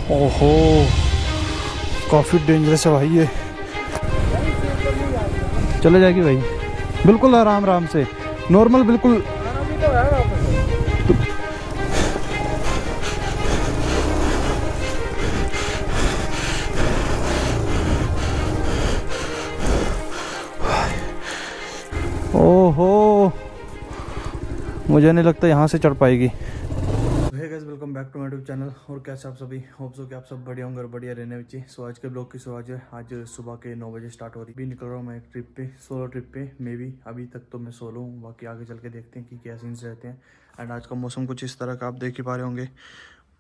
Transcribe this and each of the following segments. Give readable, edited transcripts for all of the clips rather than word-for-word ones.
ओहो, काफ़ी डेंजरस है भाई ये। चले जाएगी भाई, बिल्कुल आराम आराम से, नॉर्मल बिल्कुल। ओहो, मुझे नहीं लगता यहाँ से चढ़ पाएगी। Hey guys, welcome back to my YouTube channel. और कैसे आप सभी, होप सो कि आप सब बढ़िया होंगे और बढ़िया रहने चाहिए। सो आज के ब्लॉग की शुरुआत है आज सुबह के 9 बजे स्टार्ट हो रही। भी निकल रहा हूँ मैं एक ट्रिप पे, सोलो ट्रिप पे। मे बी अभी तक तो मैं सोलो हूँ, बाकी आगे चल के देखते हैं कि क्या सीन्स रहते हैं। एंड आज का मौसम कुछ इस तरह का आप देख ही पा रहे होंगे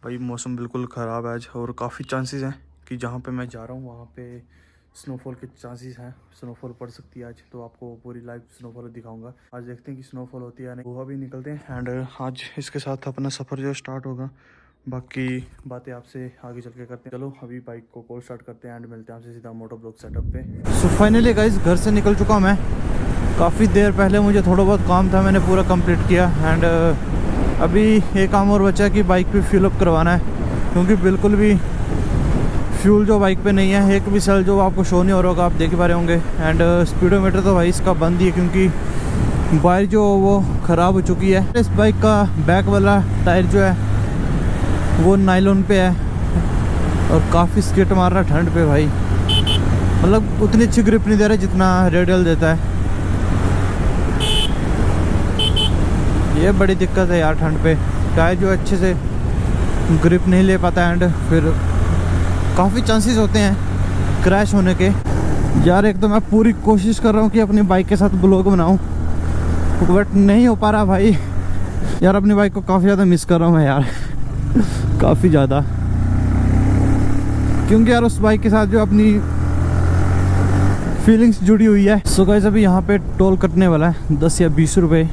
भाई। मौसम बिल्कुल ख़राब है आज, और काफ़ी चांसेस हैं कि जहाँ पर मैं जा रहा हूँ वहाँ पर स्नोफॉल के चांसेस हैं। स्नोफॉल पड़ सकती है आज, तो आपको पूरी लाइव स्नोफॉल दिखाऊंगा। आज देखते हैं कि स्नोफॉल होती है या नहीं। गोवा भी निकलते हैं एंड आज इसके साथ अपना सफ़र जो स्टार्ट होगा। बाकी बातें आपसे आगे चल के करते हैं। चलो अभी बाइक को कॉल स्टार्ट करते हैं एंड मिलते हैं आपसे सीधा मोटो ब्लॉग सेटअप पे। सो फाइनली गाइस, घर से निकल चुका मैं। काफ़ी देर पहले मुझे थोड़ा बहुत काम था, मैंने पूरा कंप्लीट किया। एंड अभी एक काम और बचा कि बाइक पे फ्यूल अप करवाना है, क्योंकि बिल्कुल भी फ्यूल जो बाइक पे नहीं है। एक भी सेल जो आपको शो नहीं हो रहा होगा, आप देख पा रहे होंगे। एंड स्पीडोमीटर तो भाई इसका बंद ही है, क्योंकि बाइक जो वो ख़राब हो चुकी है। इस बाइक का बैक वाला टायर जो है वो नायलॉन पे है, और काफ़ी स्किट मार रहा है ठंड पे भाई। मतलब उतनी अच्छी ग्रिप नहीं दे रहा जितना रेडियल देता है। ये बड़ी दिक्कत है यार ठंड पे, टायर जो अच्छे से ग्रिप नहीं ले पाता। एंड फिर काफ़ी चांसेस होते हैं क्रैश होने के। यार एक तो मैं पूरी कोशिश कर रहा हूँ कि अपनी बाइक के साथ ब्लॉग बनाऊँ, बट नहीं हो पा रहा भाई। यार अपनी बाइक को काफ़ी ज़्यादा मिस कर रहा हूँ मैं यार, काफ़ी ज़्यादा। क्योंकि यार उस बाइक के साथ जो अपनी फीलिंग्स जुड़ी हुई है। सो गाइस, अभी यहाँ पे टोल कटने वाला है 10 या 20 रुपये।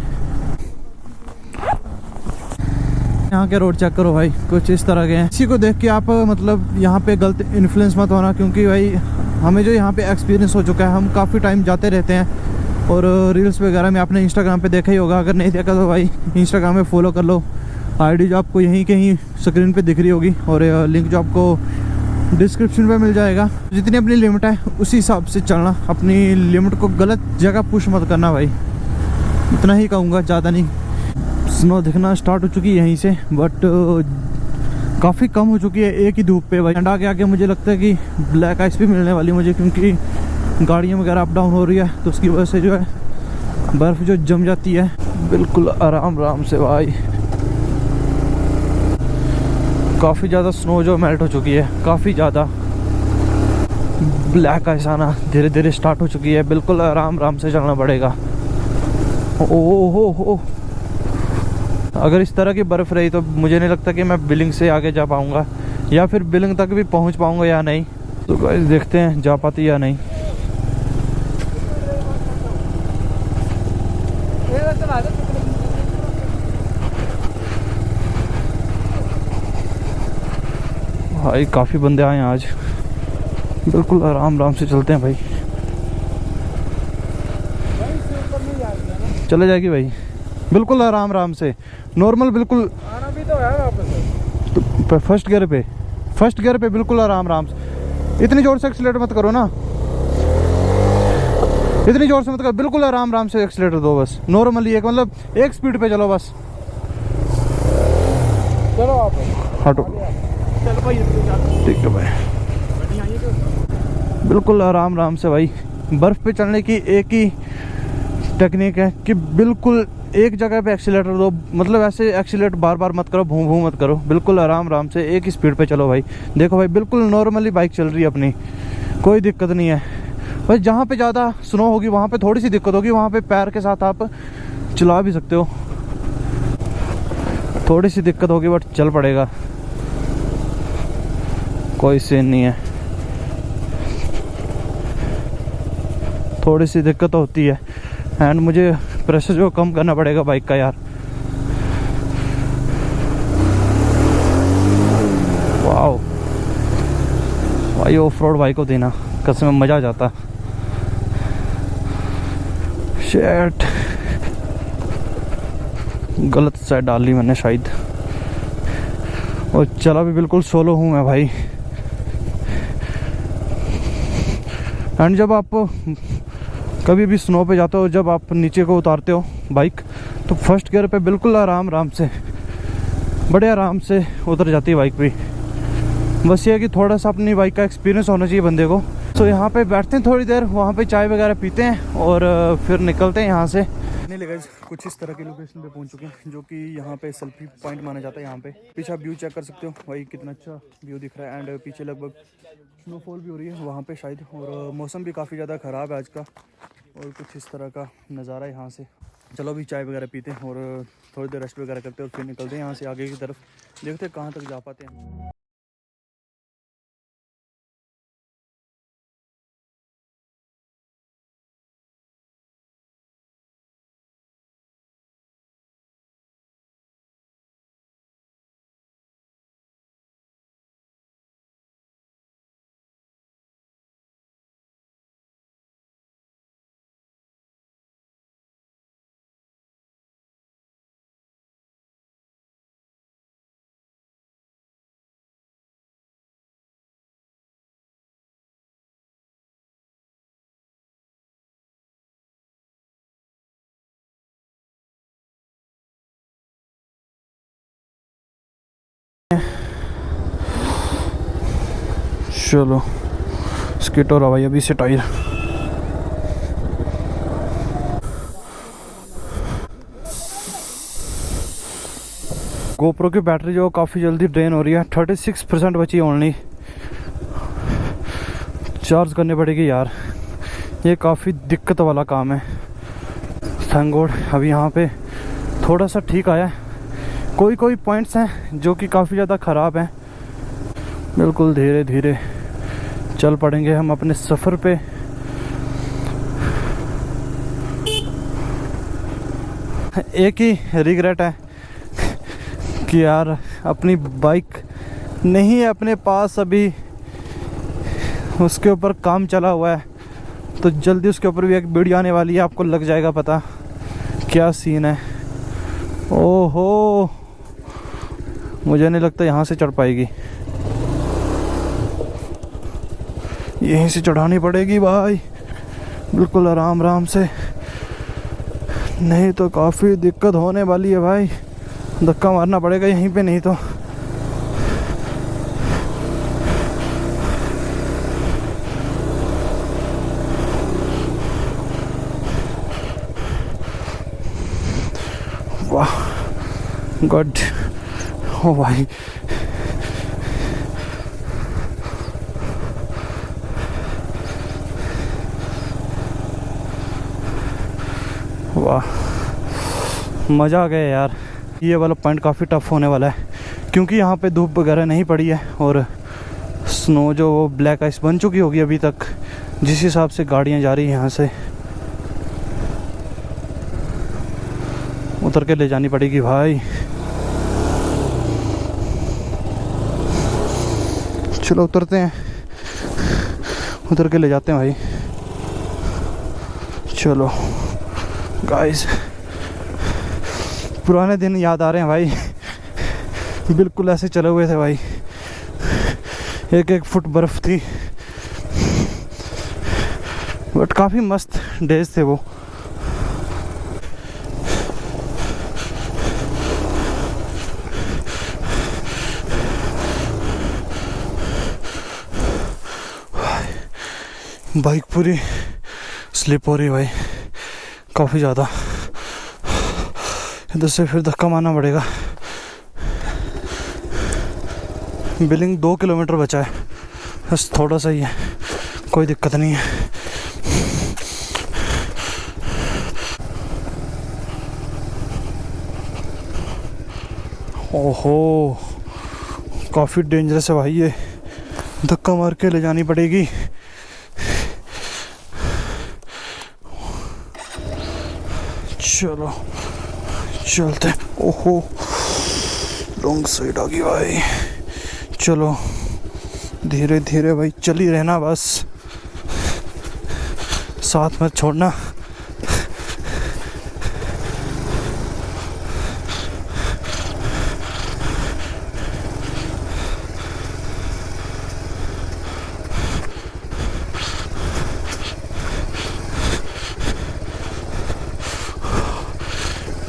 यहाँ के रोड चेक करो भाई, कुछ इस तरह के हैं। इसी को देख के आप मतलब यहाँ पे गलत इन्फ्लुएंस मत होना, क्योंकि भाई हमें जो यहाँ पे एक्सपीरियंस हो चुका है। हम काफ़ी टाइम जाते रहते हैं, और रील्स वगैरह में आपने इंस्टाग्राम पे देखा ही होगा। अगर नहीं देखा तो भाई इंस्टाग्राम में फॉलो कर लो। आईडी जो आपको यहीं कहीं स्क्रीन पे दिख रही होगी, और लिंक जो आपको डिस्क्रिप्शन पे मिल जाएगा। जितनी अपनी लिमिट है उसी हिसाब से चलना। अपनी लिमिट को गलत जगह पुश मत करना भाई, इतना ही कहूँगा, ज़्यादा नहीं। स्नो दिखना स्टार्ट हो चुकी है यहीं से, बट काफ़ी कम हो चुकी है एक ही धूप पे भाई। एंड आगे आगे मुझे लगता है कि ब्लैक आइस भी मिलने वाली मुझे, क्योंकि गाड़ियाँ वगैरह अप डाउन हो रही है, तो उसकी वजह से जो है बर्फ़ जो जम जाती है। बिल्कुल आराम आराम से भाई। काफ़ी ज़्यादा स्नो जो मेल्ट हो चुकी है, काफ़ी ज़्यादा। ब्लैक आइस आना धीरे धीरे स्टार्ट हो चुकी है। बिल्कुल आराम आराम से चलना पड़ेगा। ओहो, अगर इस तरह की बर्फ़ रही तो मुझे नहीं लगता कि मैं बिलिंग से आगे जा पाऊँगा, या फिर बिलिंग तक भी पहुँच पाऊँगा या नहीं। तो गाइस देखते हैं जा पाती या नहीं। भाई काफ़ी बंदे आए हैं आज। बिल्कुल आराम आराम से चलते हैं भाई। चले जाएगी भाई, बिल्कुल आराम आराम से, नॉर्मल बिल्कुल। आना भी तो है वापस तो फर्स्ट गियर पे बिल्कुल आराम आराम से। इतनी जोर से एक्सीलेटर मत करो ना, इतनी जोर से मत करो। बिल्कुल आराम आराम से एक्सीलेटर दो बस, नॉर्मली एक, मतलब एक स्पीड पे चलो बस। चलो आप हटो, चलो भाई, ठीक है भाई। बिल्कुल आराम आराम से भाई। बर्फ़ पे चलने की एक ही टेक्निक है कि बिल्कुल एक जगह पे एक्सीलेटर दो, मतलब ऐसे एक्सीलेटर बार बार मत करो, भूं भूं मत करो। बिल्कुल आराम आराम से एक ही स्पीड पे चलो भाई। देखो भाई, बिल्कुल नॉर्मली बाइक चल रही है अपनी, कोई दिक्कत नहीं है। भाई जहाँ पे ज़्यादा स्नो होगी वहाँ पे थोड़ी सी दिक्कत होगी, वहाँ पे पैर के साथ आप चला भी सकते हो। थोड़ी सी दिक्कत होगी बट चल पड़ेगा, कोई सीन नहीं है। थोड़ी सी दिक्कत होती है, एंड मुझे प्रेशर जो कम करना पड़ेगा बाइक का यार। वाओ भाई, ऑफ रोड बाइक को देना कसम में मज़ा आ जाता। शेट, गलत साइड डाल ली मैंने शायद। और चला भी बिल्कुल सोलो हूँ मैं भाई। एंड जब आप कभी भी स्नो पे जाते हो, जब आप नीचे को उतारते हो बाइक, तो फर्स्ट गियर पे बिल्कुल आराम से, बड़े आराम से उतर जाती है बाइक भी। बस ये है कि थोड़ा सा अपनी बाइक का एक्सपीरियंस होना चाहिए बंदे को। तो यहाँ पे बैठते हैं थोड़ी देर, वहाँ पे चाय वगैरह पीते हैं और फिर निकलते हैं यहाँ से। नहीं लगा, कुछ इस तरह की लोकेशन पे पहुँच चुके हैं जो कि यहाँ पे सेल्फी पॉइंट माना जाता है। यहाँ पे पीछे आप व्यू चेक कर सकते हो भाई, कितना अच्छा व्यू दिख रहा है। एंड पीछे लगभग स्नोफॉल भी हो रही है वहाँ पे शायद, और मौसम भी काफ़ी ज़्यादा ख़राब है आज का, और कुछ इस तरह का नज़ारा है यहाँ से। चलो अभी चाय वगैरह पीते हैं और थोड़ी देर रेस्ट वगैरह करते हैं और फिर निकलते हैं यहाँ से आगे की तरफ, देखते हैं कहाँ तक जा पाते हैं। चलो स्किट और हवाई अभी से टायर। गोप्रो की बैटरी जो काफ़ी जल्दी ड्रेन हो रही है, 36% बची है ओनली। चार्ज करनी पड़ेगी यार, ये काफ़ी दिक्कत वाला काम है। थैंक गॉड अभी यहाँ पे थोड़ा सा ठीक आया है। कोई पॉइंट्स हैं जो कि काफ़ी ज़्यादा ख़राब हैं। बिल्कुल धीरे धीरे चल पड़ेंगे हम अपने सफ़र पे। एक ही रिग्रेट है कि यार अपनी बाइक नहीं है अपने पास अभी, उसके ऊपर काम चला हुआ है, तो जल्दी उसके ऊपर भी एक वीडियो आने वाली है, आपको लग जाएगा पता क्या सीन है। ओहो, मुझे नहीं लगता यहाँ से चढ़ पाएगी, यहीं से चढ़ानी पड़ेगी भाई, बिल्कुल आराम से, नहीं तो काफ़ी दिक्कत होने वाली है भाई। धक्का मारना पड़ेगा यहीं पे, नहीं तो वाह गुड। ओ भाई वाह, मज़ा आ गया यार। ये वाला पॉइंट काफ़ी टफ होने वाला है क्योंकि यहाँ पे धूप वगैरह नहीं पड़ी है और स्नो जो ब्लैक आइस बन चुकी होगी अभी तक, जिस हिसाब से गाड़ियाँ जा रही हैं यहाँ से, उतर के ले जानी पड़ेगी भाई। चलो उतरते हैं, उतर के ले जाते हैं भाई। चलो गाइस, पुराने दिन याद आ रहे हैं भाई, बिल्कुल ऐसे चले हुए थे भाई, एक फुट बर्फ़ थी, बट काफ़ी मस्त डेज थे वो। बाइक पूरी स्लिप हो रही है भाई, काफ़ी ज़्यादा। इधर से फिर धक्का मारना पड़ेगा। बिलिंग 2 किलोमीटर बचा है, बस थोड़ा सा ही है, कोई दिक्कत नहीं है। ओहो, काफ़ी डेंजरस है भाई, ये धक्का मार के ले जानी पड़ेगी। चलो चलते। ओहो, लॉन्ग साइड आ गई भाई। चलो धीरे धीरे भाई, चल ही रहना बस, साथ मत छोड़ना।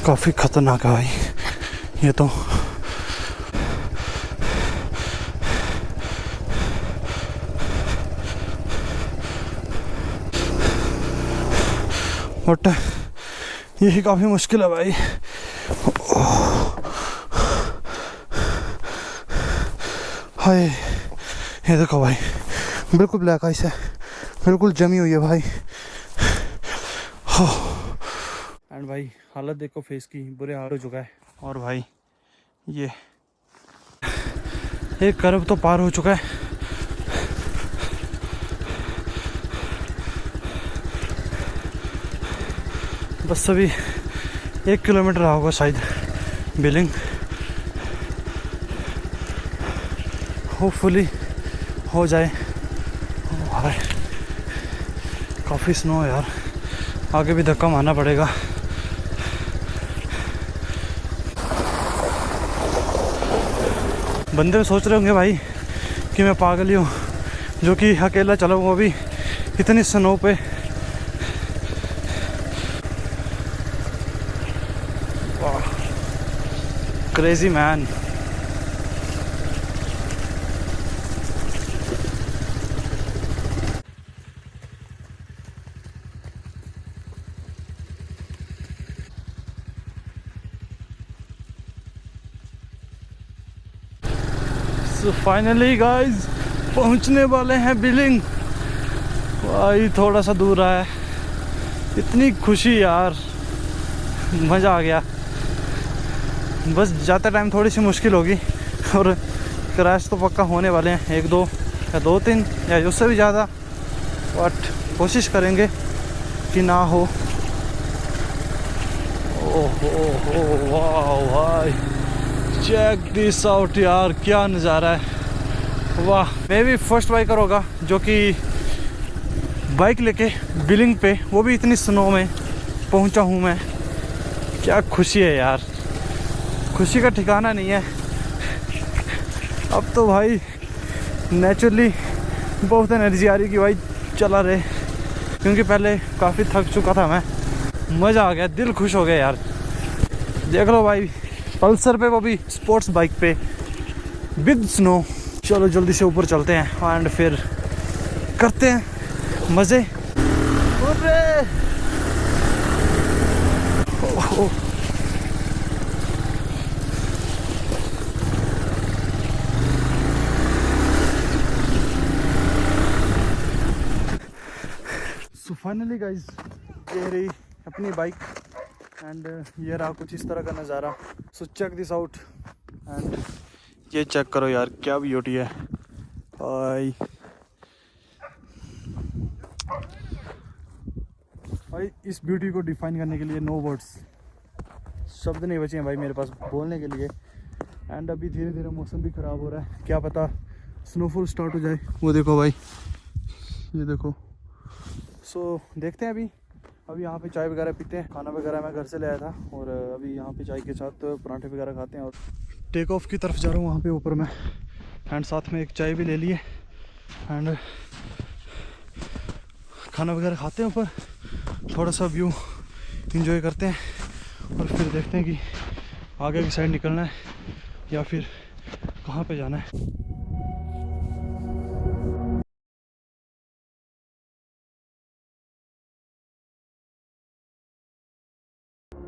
काफ़ी ख़तरनाक है भाई ये तो। बट यही काफ़ी मुश्किल है भाई। हाय ये देखो भाई, बिल्कुल ब्लैक आइस है, बिल्कुल जमी हुई है भाई। एंड भाई हालत देखो फेस की, बुरे हाल हो चुका है। और भाई ये एक कर्व तो पार हो चुका है। बस अभी 1 किलोमीटर रहा होगा शायद बिलिंग। होपफुली हो जाए। भाई काफ़ी स्नो है यार, आगे भी धक्का मारना पड़ेगा। बंदे सोच रहे होंगे भाई कि मैं पागल ही हूँ जो कि अकेला चला हूँ अभी इतनी स्नो पे। Crazy man. So finally guys पहुंचने वाले हैं बिलिंग। भाई थोड़ा सा दूर है, इतनी खुशी यार, मज़ा आ गया। बस जाते टाइम थोड़ी सी मुश्किल होगी और क्रैश तो पक्का होने वाले हैं, 1 2 या 2 3 या उससे भी ज़्यादा, बट कोशिश करेंगे कि ना हो। ओह वाह भाई, चेक दिस आउट यार, क्या नज़ारा है। वाह, मैं भी फर्स्ट बाइकर होगा जो कि बाइक लेके बिलिंग पे, वो भी इतनी स्नो में पहुंचा हूँ मैं। क्या खुशी है यार, खुशी का ठिकाना नहीं है। अब तो भाई नेचुरली बहुत एनर्जी आ रही कि भाई चला रहे, क्योंकि पहले काफ़ी थक चुका था मैं। मज़ा आ गया, दिल खुश हो गया यार। देख लो भाई, पल्सर पे, वो भी स्पोर्ट्स बाइक पे विद स्नो। चलो जल्दी से ऊपर चलते हैं एंड फिर करते हैं मज़े। सो फाइनली गाइज ये रही अपनी बाइक एंड ये रहा कुछ इस तरह का नज़ारा। So check this out and ये चेक करो यार, क्या ब्यूटी है भाई। इस ब्यूटी को डिफाइन करने के लिए नो वर्ड्स, शब्द नहीं बचे हैं भाई मेरे पास बोलने के लिए। एंड अभी धीरे धीरे मौसम भी ख़राब हो रहा है, क्या पता स्नोफॉल स्टार्ट हो जाए। वो देखो भाई, ये देखो। सो देखते हैं अभी यहाँ पे चाय वगैरह पीते हैं। खाना वगैरह मैं घर से ले आया था और अभी यहाँ पे चाय के साथ पराठे वगैरह खाते हैं और टेक ऑफ की तरफ जा रहा हूँ वहाँ पे ऊपर मैं। एंड साथ में एक चाय भी ले लिए एंड खाना वगैरह खाते हैं ऊपर, थोड़ा सा व्यू इंजॉय करते हैं और फिर देखते हैं कि आगे की साइड निकलना है या फिर कहाँ पे जाना है।